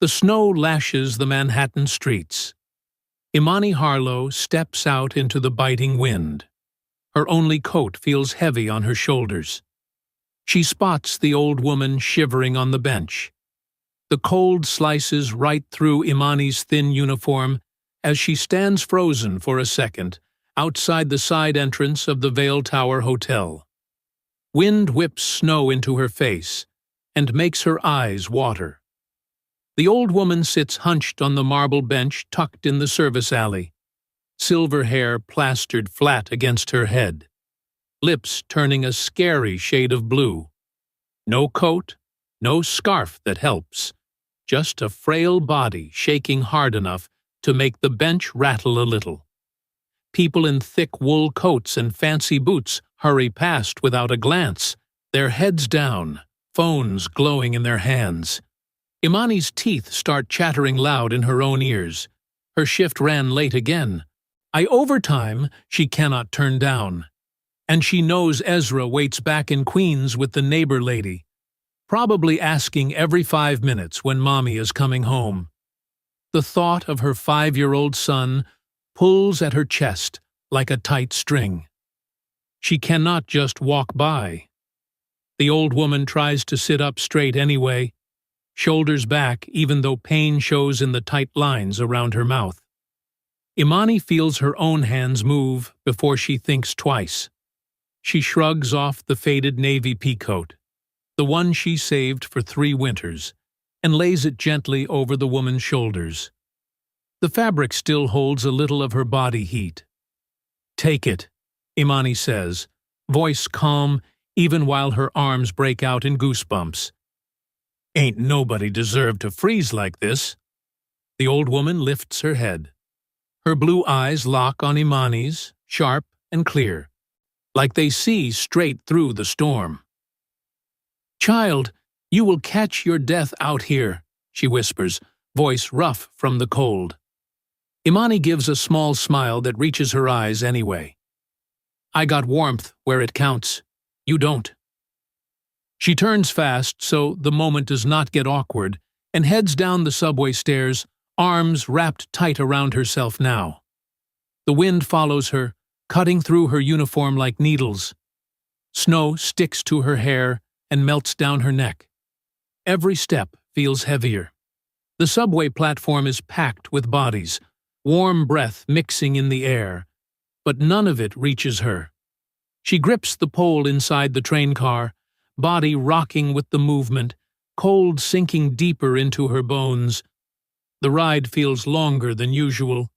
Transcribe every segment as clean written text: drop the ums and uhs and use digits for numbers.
The snow lashes the Manhattan streets. Imani Harlow steps out into the biting wind. Her only coat feels heavy on her shoulders. She spots the old woman shivering on the bench. The cold slices right through Imani's thin uniform as she stands frozen for a second outside the side entrance of the Vail Tower Hotel. Wind whips snow into her face and makes her eyes water. The old woman sits hunched on the marble bench tucked in the service alley, silver hair plastered flat against her head, lips turning a scary shade of blue. No coat, no scarf that helps, just a frail body shaking hard enough to make the bench rattle a little. People in thick wool coats and fancy boots hurry past without a glance, their heads down, phones glowing in their hands. Imani's teeth start chattering loud in her own ears. Her shift ran late again. Overtime she cannot turn down. And she knows Ezra waits back in Queens with the neighbor lady, probably asking every 5 minutes when Mommy is coming home. The thought of her 5-year-old son pulls at her chest like a tight string. She cannot just walk by. The old woman tries to sit up straight anyway, shoulders back even though pain shows in the tight lines around her mouth. Imani feels her own hands move before she thinks twice. She shrugs off the faded navy peacoat, the one she saved for 3 winters, and lays it gently over the woman's shoulders. The fabric still holds a little of her body heat. "Take it," Imani says, voice calm even while her arms break out in goosebumps. "Ain't nobody deserved to freeze like this." The old woman lifts her head. Her blue eyes lock on Imani's, sharp and clear, like they see straight through the storm. "Child, you will catch your death out here," she whispers, voice rough from the cold. Imani gives a small smile that reaches her eyes anyway. "I got warmth where it counts. You don't." She turns fast so the moment does not get awkward and heads down the subway stairs, arms wrapped tight around herself now. The wind follows her, cutting through her uniform like needles. Snow sticks to her hair and melts down her neck. Every step feels heavier. The subway platform is packed with bodies, warm breath mixing in the air, but none of it reaches her. She grips the pole inside the train car, body rocking with the movement, cold sinking deeper into her bones. The ride feels longer than usual.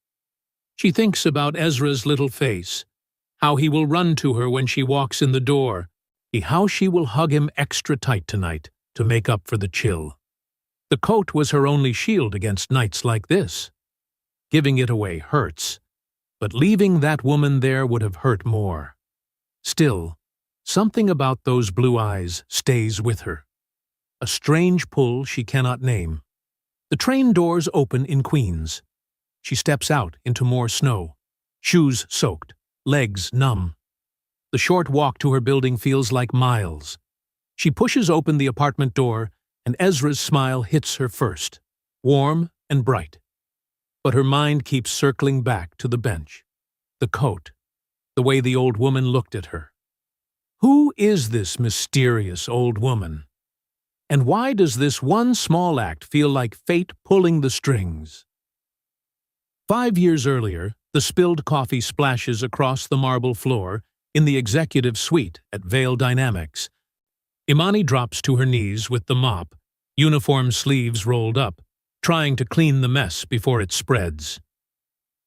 She thinks about Ezra's little face, how he will run to her when she walks in the door, how she will hug him extra tight tonight to make up for the chill. The coat was her only shield against nights like this. Giving it away hurts, but leaving that woman there would have hurt more. Still, something about those blue eyes stays with her. A strange pull she cannot name. The train doors open in Queens. She steps out into more snow, shoes soaked, legs numb. The short walk to her building feels like miles. She pushes open the apartment door, and Ezra's smile hits her first, warm and bright. But her mind keeps circling back to the bench, the coat, the way the old woman looked at her. Who is this mysterious old woman? And why does this one small act feel like fate pulling the strings? 5 years earlier, the spilled coffee splashes across the marble floor in the executive suite at Vail Dynamics. Imani drops to her knees with the mop, uniform sleeves rolled up, trying to clean the mess before it spreads.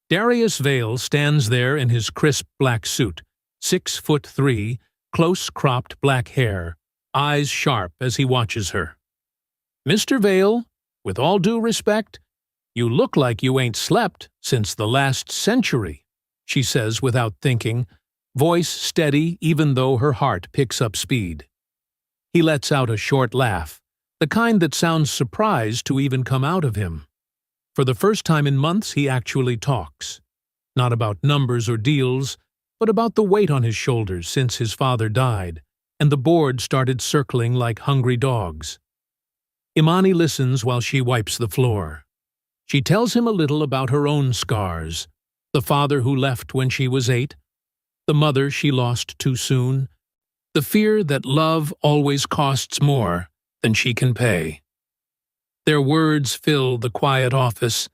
Darius Vail stands there in his crisp black suit, 6'3", close-cropped black hair, eyes sharp as he watches her. "Mr. Vail, with all due respect, you look like you ain't slept since the last century," she says without thinking, voice steady even though her heart picks up speed. He lets out a short laugh, the kind that sounds surprised to even come out of him. For the first time in months he actually talks. Not about numbers or deals, but about the weight on his shoulders since his father died, and the board started circling like hungry dogs. Imani listens while she wipes the floor. She tells him a little about her own scars, the father who left when she was 8, the mother she lost too soon, the fear that love always costs more than she can pay. Their words fill the quiet office,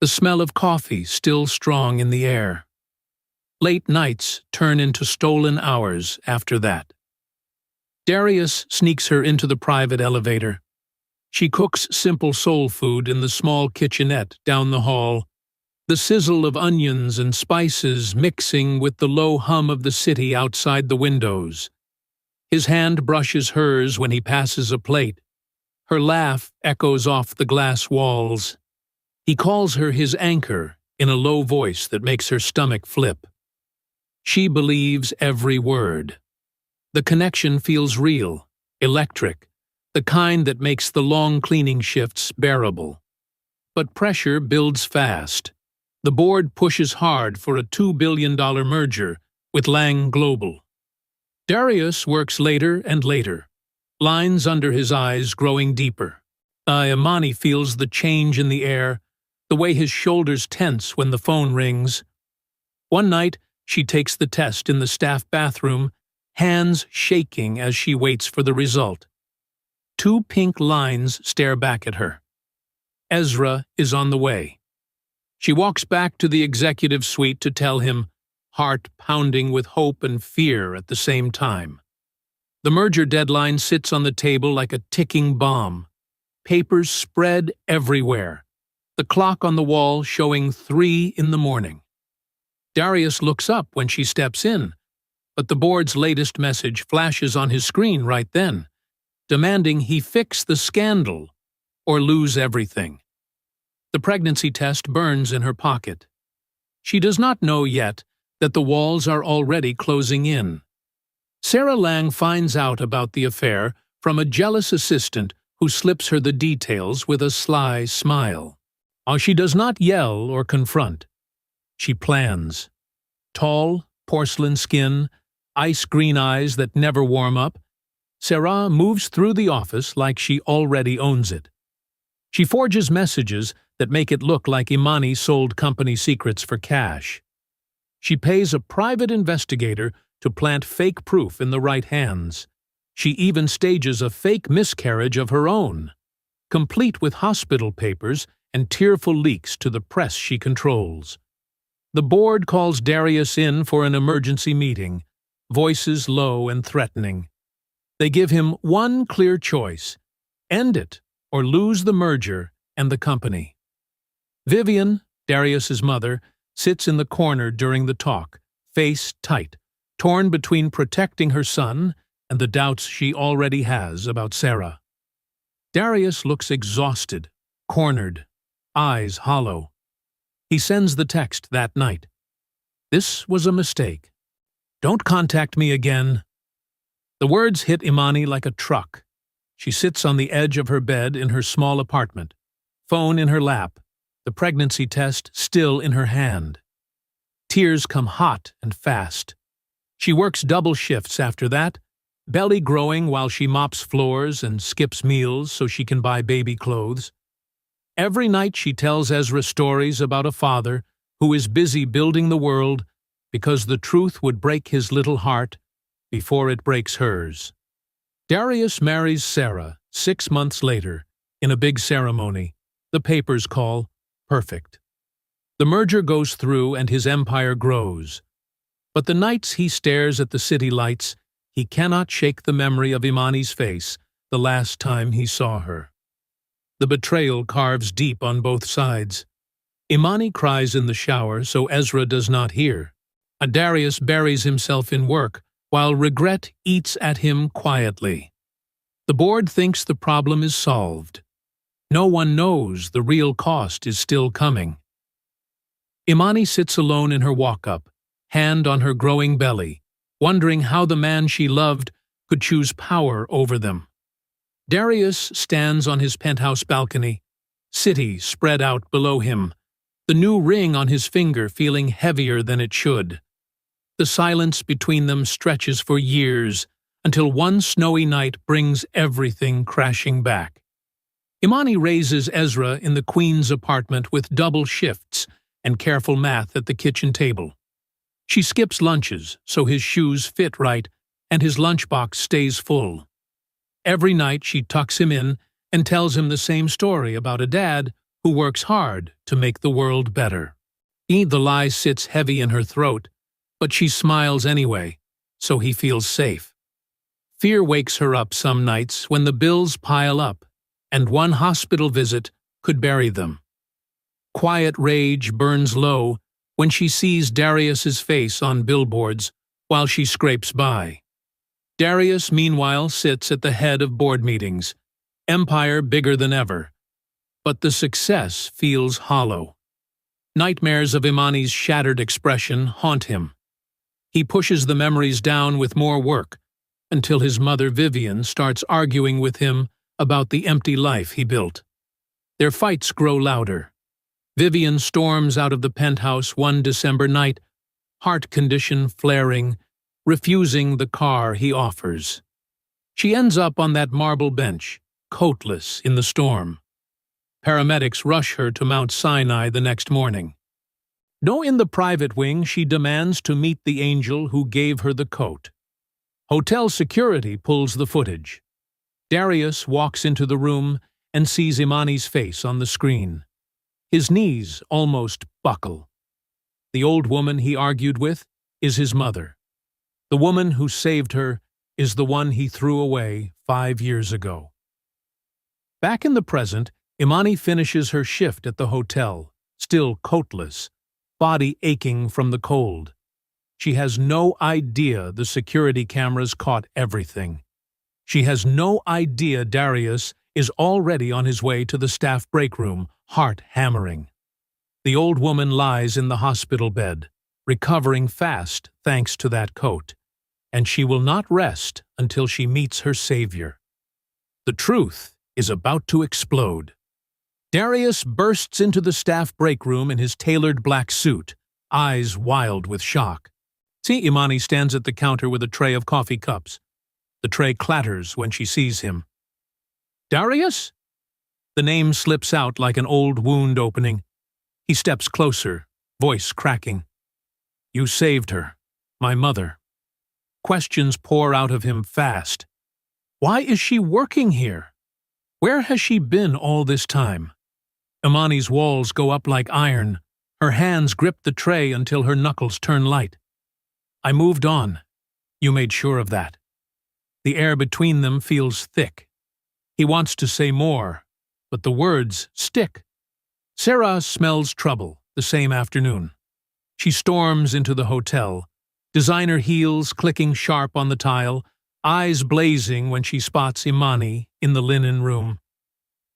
the smell of coffee still strong in the air. Late nights turn into stolen hours after that. Darius sneaks her into the private elevator. She cooks simple soul food in the small kitchenette down the hall, the sizzle of onions and spices mixing with the low hum of the city outside the windows. His hand brushes hers when he passes a plate. Her laugh echoes off the glass walls. He calls her his anchor in a low voice that makes her stomach flip. She believes every word. The connection feels real, electric, the kind that makes the long cleaning shifts bearable. But pressure builds fast. The board pushes hard for a $2 billion merger with Lang Global. Darius works later and later, lines under his eyes growing deeper. Imani feels the change in the air, the way his shoulders tense when the phone rings. One night, she takes the test in the staff bathroom, hands shaking as she waits for the result. 2 pink lines stare back at her. Ezra is on the way. She walks back to the executive suite to tell him, heart pounding with hope and fear at the same time. The merger deadline sits on the table like a ticking bomb. Papers spread everywhere, the clock on the wall showing 3 in the morning. Darius looks up when she steps in, but the board's latest message flashes on his screen right then, demanding he fix the scandal or lose everything. The pregnancy test burns in her pocket. She does not know yet that the walls are already closing in. Sarah Lang finds out about the affair from a jealous assistant who slips her the details with a sly smile. She does not yell or confront. She plans. Tall, porcelain skin, ice-green eyes that never warm up, Sarah moves through the office like she already owns it. She forges messages that make it look like Imani sold company secrets for cash. She pays a private investigator to plant fake proof in the right hands. She even stages a fake miscarriage of her own, complete with hospital papers and tearful leaks to the press she controls. The board calls Darius in for an emergency meeting, voices low and threatening. They give him one clear choice: end it or lose the merger and the company. Vivian, Darius's mother, sits in the corner during the talk, face tight, torn between protecting her son and the doubts she already has about Sarah. Darius looks exhausted, cornered, eyes hollow. He sends the text that night. This was a mistake. Don't contact me again. The words hit Imani like a truck. She sits on the edge of her bed in her small apartment, phone in her lap, the pregnancy test still in her hand. Tears come hot and fast. She works double shifts after that, belly growing while she mops floors and skips meals so she can buy baby clothes. Every night she tells Ezra stories about a father who is busy building the world because the truth would break his little heart before it breaks hers. Darius marries Sarah 6 months later in a big ceremony the papers call perfect. The merger goes through and his empire grows. But the nights he stares at the city lights, he cannot shake the memory of Imani's face the last time he saw her. The betrayal carves deep on both sides. Imani cries in the shower so Ezra does not hear. Darius buries himself in work, while regret eats at him quietly. The board thinks the problem is solved. No one knows the real cost is still coming. Imani sits alone in her walk-up, hand on her growing belly, wondering how the man she loved could choose power over them. Darius stands on his penthouse balcony, city spread out below him, the new ring on his finger feeling heavier than it should. The silence between them stretches for years, until one snowy night brings everything crashing back. Imani raises Ezra in the Queen's apartment with double shifts and careful math at the kitchen table. She skips lunches so his shoes fit right and his lunchbox stays full. Every night she tucks him in and tells him the same story about a dad who works hard to make the world better. The lie sits heavy in her throat, but she smiles anyway, so he feels safe. Fear wakes her up some nights when the bills pile up, and one hospital visit could bury them. Quiet rage burns low when she sees Darius's face on billboards while she scrapes by. Darius, meanwhile, sits at the head of board meetings, empire bigger than ever. But the success feels hollow. Nightmares of Imani's shattered expression haunt him. He pushes the memories down with more work, until his mother Vivian starts arguing with him about the empty life he built. Their fights grow louder. Vivian storms out of the penthouse one December night, heart condition flaring, refusing the car he offers. She ends up on that marble bench, coatless in the storm. Paramedics rush her to Mount Sinai the next morning. In the private wing, she demands to meet the angel who gave her the coat. Hotel security pulls the footage. Darius walks into the room and sees Imani's face on the screen. His knees almost buckle. The old woman he argued with is his mother. The woman who saved her is the one he threw away 5 years ago. Back in the present, Imani finishes her shift at the hotel, still coatless, body aching from the cold. She has no idea the security cameras caught everything. She has no idea Darius is already on his way to the staff break room, heart hammering. The old woman lies in the hospital bed, recovering fast thanks to that coat, and she will not rest until she meets her savior. The truth is about to explode. Darius bursts into the staff break room in his tailored black suit, eyes wild with shock. Imani stands at the counter with a tray of coffee cups. The tray clatters when she sees him. Darius? The name slips out like an old wound opening. He steps closer, voice cracking. You saved her, my mother. Questions pour out of him fast. Why is she working here? Where has she been all this time? Imani's walls go up like iron. Her hands grip the tray until her knuckles turn light. I moved on. You made sure of that. The air between them feels thick. He wants to say more, but the words stick. Sarah smells trouble the same afternoon. She storms into the hotel, designer heels clicking sharp on the tile, eyes blazing when she spots Imani in the linen room.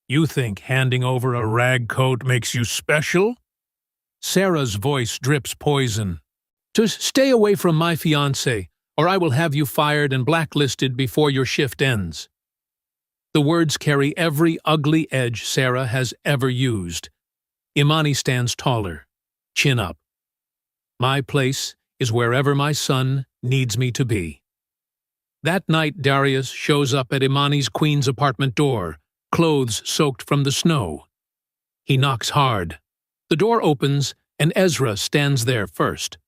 You think handing over a rag coat makes you special? Sarah's voice drips poison. To stay away from my fiancé, or I will have you fired and blacklisted before your shift ends. The words carry every ugly edge Sarah has ever used. Imani stands taller, chin up. My place is wherever my son needs me to be. That night, Darius shows up at Imani's Queen's apartment door, clothes soaked from the snow. He knocks hard. The door opens, and Ezra stands there first.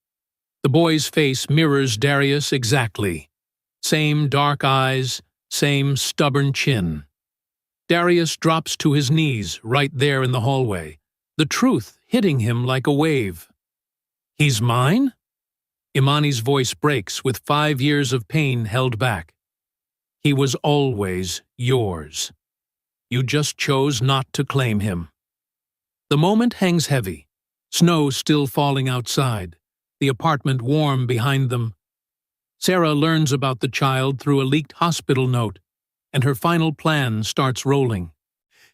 The boy's face mirrors Darius exactly. Same dark eyes, same stubborn chin. Darius drops to his knees right there in the hallway, the truth hitting him like a wave. He's mine? Imani's voice breaks with 5 years of pain held back. He was always yours. You just chose not to claim him. The moment hangs heavy, snow still falling outside, the apartment warm behind them. Sarah learns about the child through a leaked hospital note, and her final plan starts rolling.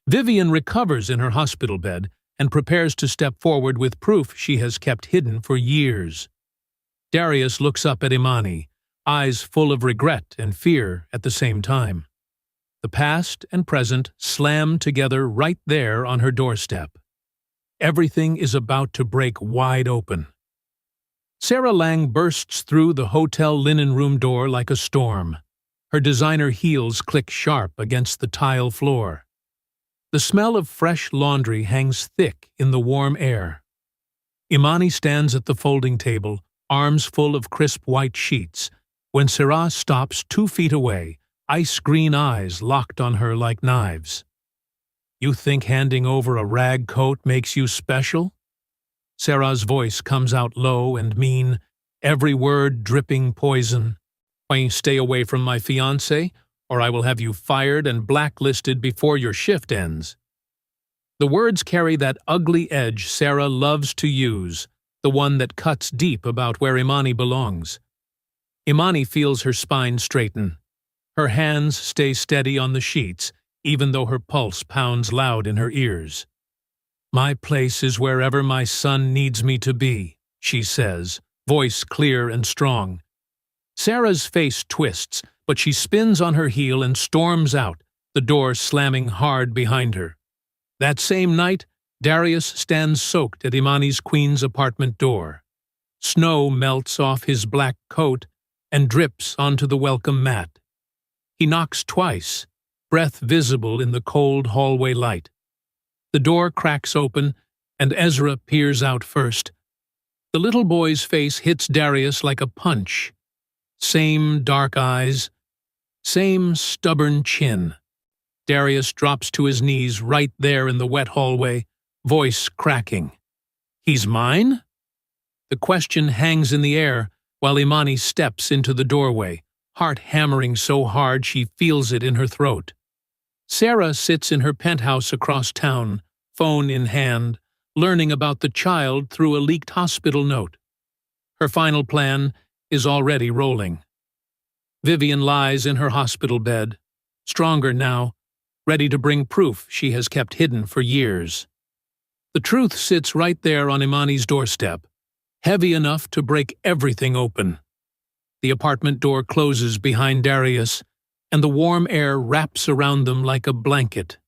Vivian recovers in her hospital bed and prepares to step forward with proof she has kept hidden for years. Darius looks up at Imani, eyes full of regret and fear at the same time. The past and present slam together right there on her doorstep. Everything is about to break wide open. Sarah Lang bursts through the hotel linen room door like a storm. Her designer heels click sharp against the tile floor. The smell of fresh laundry hangs thick in the warm air. Imani stands at the folding table, arms full of crisp white sheets, when Sarah stops 2 feet away, ice-green eyes locked on her like knives. "You think handing over a rag coat makes you special?" Sarah's voice comes out low and mean, every word dripping poison. "Why, stay away from my fiancé, or I will have you fired and blacklisted before your shift ends." The words carry that ugly edge Sarah loves to use, the one that cuts deep about where Imani belongs. Imani feels her spine straighten. Her hands stay steady on the sheets, even though her pulse pounds loud in her ears. "My place is wherever my son needs me to be," she says, voice clear and strong. Sarah's face twists, but she spins on her heel and storms out, the door slamming hard behind her. That same night, Darius stands soaked at Imani's Queen's apartment door. Snow melts off his black coat and drips onto the welcome mat. He knocks twice, breath visible in the cold hallway light. The door cracks open, and Ezra peers out first. The little boy's face hits Darius like a punch. Same dark eyes, same stubborn chin. Darius drops to his knees right there in the wet hallway, voice cracking. "He's mine?" The question hangs in the air while Imani steps into the doorway, heart hammering so hard she feels it in her throat. Sarah sits in her penthouse across town, phone in hand, learning about the child through a leaked hospital note. Her final plan is already rolling. Vivian lies in her hospital bed, stronger now, ready to bring proof she has kept hidden for years. The truth sits right there on Imani's doorstep, heavy enough to break everything open. The apartment door closes behind Darius, and the warm air wraps around them like a blanket.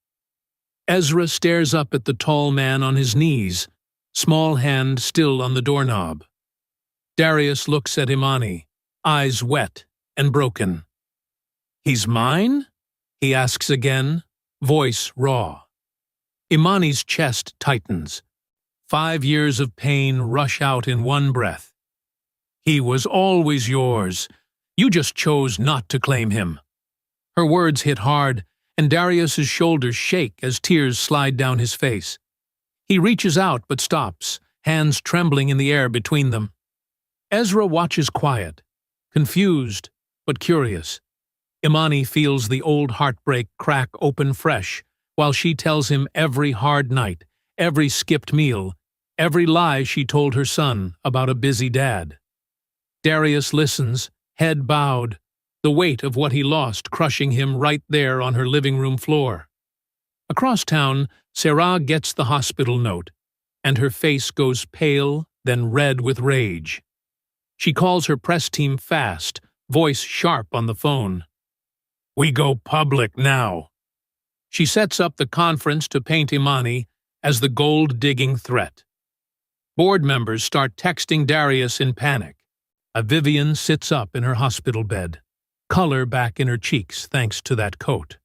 Ezra stares up at the tall man on his knees, small hand still on the doorknob. Darius looks at Imani, eyes wet and broken. "He's mine?" he asks again, voice raw. Imani's chest tightens. 5 years of pain rush out in one breath. "He was always yours. You just chose not to claim him." Her words hit hard, and Darius's shoulders shake as tears slide down his face. He reaches out but stops, hands trembling in the air between them. Ezra watches quiet, confused but curious. Imani feels the old heartbreak crack open fresh, while she tells him every hard night, every skipped meal, every lie she told her son about a busy dad. Darius listens, head bowed, the weight of what he lost crushing him right there on her living room floor. Across town, Sarah gets the hospital note, and her face goes pale, then red with rage. She calls her press team fast, voice sharp on the phone. "We go public now." She sets up the conference to paint Imani as the gold-digging threat. Board members start texting Darius in panic. Vivian sits up in her hospital bed, color back in her cheeks thanks to that coat.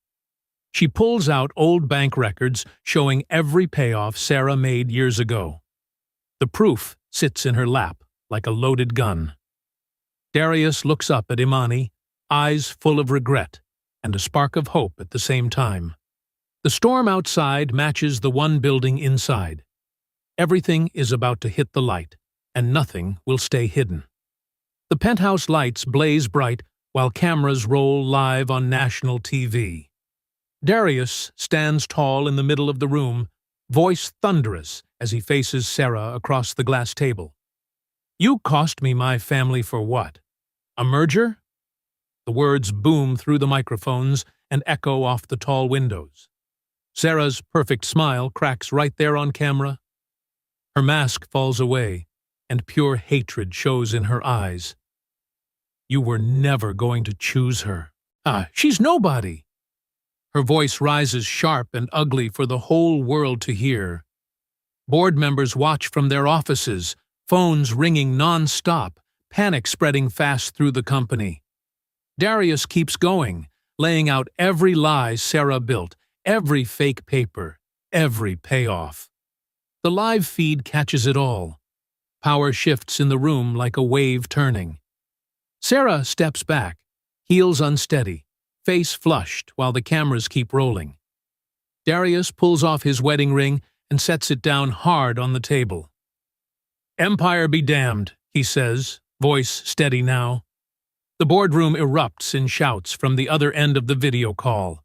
She pulls out old bank records showing every payoff Sarah made years ago. The proof sits in her lap like a loaded gun. Darius looks up at Imani, eyes full of regret and a spark of hope at the same time. The storm outside matches the one building inside. Everything is about to hit the light, and nothing will stay hidden. The penthouse lights blaze bright while cameras roll live on national TV. Darius stands tall in the middle of the room, voice thunderous as he faces Sarah across the glass table. "You cost me my family for what? A merger?" The words boom through the microphones and echo off the tall windows. Sarah's perfect smile cracks right there on camera. Her mask falls away, and pure hatred shows in her eyes. "You were never going to choose her. She's nobody." Her voice rises sharp and ugly for the whole world to hear. Board members watch from their offices, phones ringing non-stop, panic spreading fast through the company. Darius keeps going, laying out every lie Sarah built, Every fake paper, every payoff. The live feed catches it all. Power shifts in the room like a wave turning. Sarah steps back, heels unsteady, face flushed while the cameras keep rolling. Darius pulls off his wedding ring and sets it down hard on the table. "Empire be damned," he says, voice steady now. The boardroom erupts in shouts from the other end of the video call.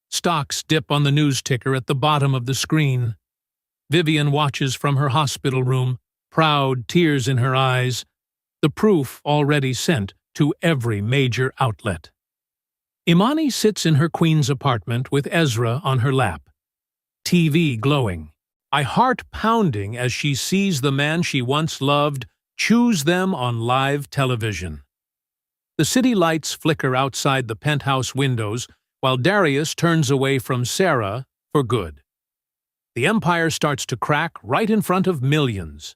Stocks dip on the news ticker at the bottom of the screen. Vivian watches from her hospital room, proud, tears in her eyes, the proof already sent to every major outlet. Imani sits in her queen's apartment with Ezra on her lap. TV glowing, a heart pounding as she sees the man she once loved choose them on live television. The city lights flicker outside the penthouse windows while Darius turns away from Sarah for good. The empire starts to crack right in front of millions.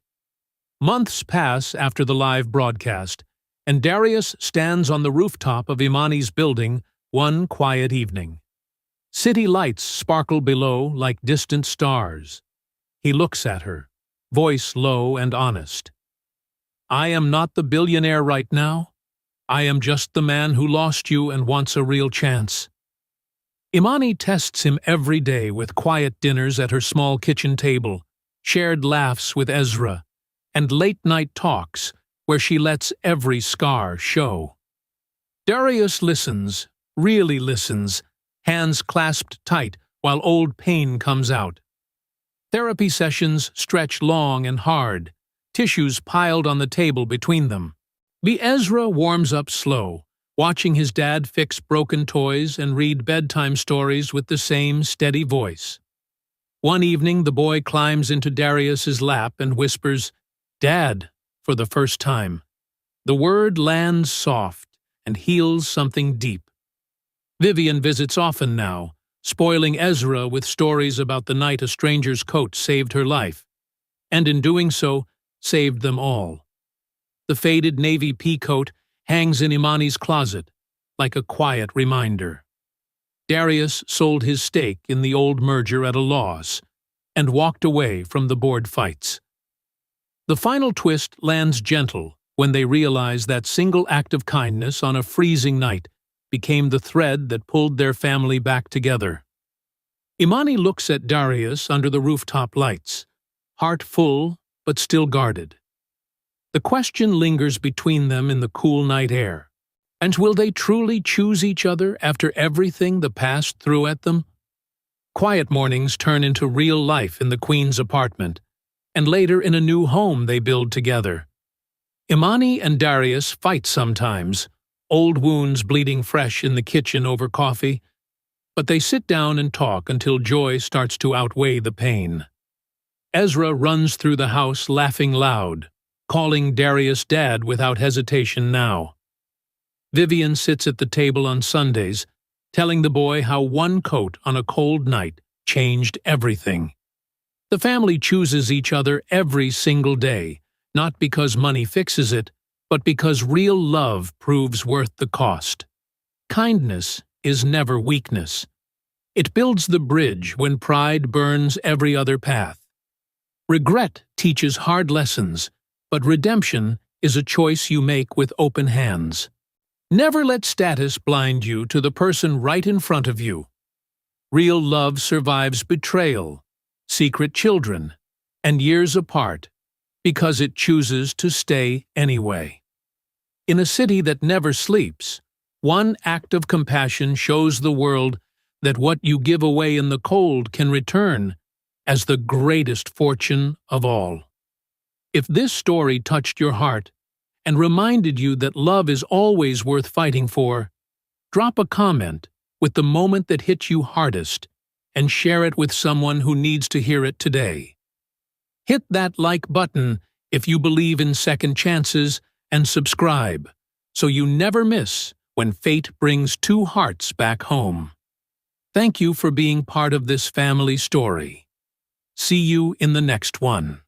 Months pass after the live broadcast, and Darius stands on the rooftop of Imani's building one quiet evening. City lights sparkle below like distant stars. He looks at her, voice low and honest. "I am not the billionaire right now. I am just the man who lost you and wants a real chance." Imani tests him every day with quiet dinners at her small kitchen table, shared laughs with Ezra, and late-night talks where she lets every scar show. Darius listens, really listens, hands clasped tight while old pain comes out. Therapy sessions stretch long and hard, tissues piled on the table between them. Ezra warms up slow, watching his dad fix broken toys and read bedtime stories with the same steady voice. One evening, the boy climbs into Darius's lap and whispers, "Dad," for the first time. The word lands soft and heals something deep. Vivian visits often now, spoiling Ezra with stories about the night a stranger's coat saved her life, and in doing so, saved them all. The faded navy pea coat hangs in Imani's closet, like a quiet reminder. Darius sold his stake in the old merger at a loss, and walked away from the board fights. The final twist lands gentle when they realize that single act of kindness on a freezing night became the thread that pulled their family back together. Imani looks at Darius under the rooftop lights, heart full but still guarded. The question lingers between them in the cool night air. And will they truly choose each other after everything the past threw at them? Quiet mornings turn into real life in the Queen's apartment, and later in a new home they build together. Imani and Darius fight sometimes, old wounds bleeding fresh in the kitchen over coffee, but they sit down and talk until joy starts to outweigh the pain. Ezra runs through the house laughing loud, calling Darius Dad without hesitation now. Vivian sits at the table on Sundays, telling the boy how one coat on a cold night changed everything. The family chooses each other every single day, not because money fixes it, but because real love proves worth the cost. Kindness is never weakness. It builds the bridge when pride burns every other path. Regret teaches hard lessons, but redemption is a choice you make with open hands. Never let status blind you to the person right in front of you. Real love survives betrayal, secret children, and years apart, because it chooses to stay anyway. In a city that never sleeps, one act of compassion shows the world that what you give away in the cold can return as the greatest fortune of all. If this story touched your heart and reminded you that love is always worth fighting for, drop a comment with the moment that hit you hardest and share it with someone who needs to hear it today. Hit that like button if you believe in second chances and subscribe so you never miss when fate brings two hearts back home. Thank you for being part of this family story. See you in the next one.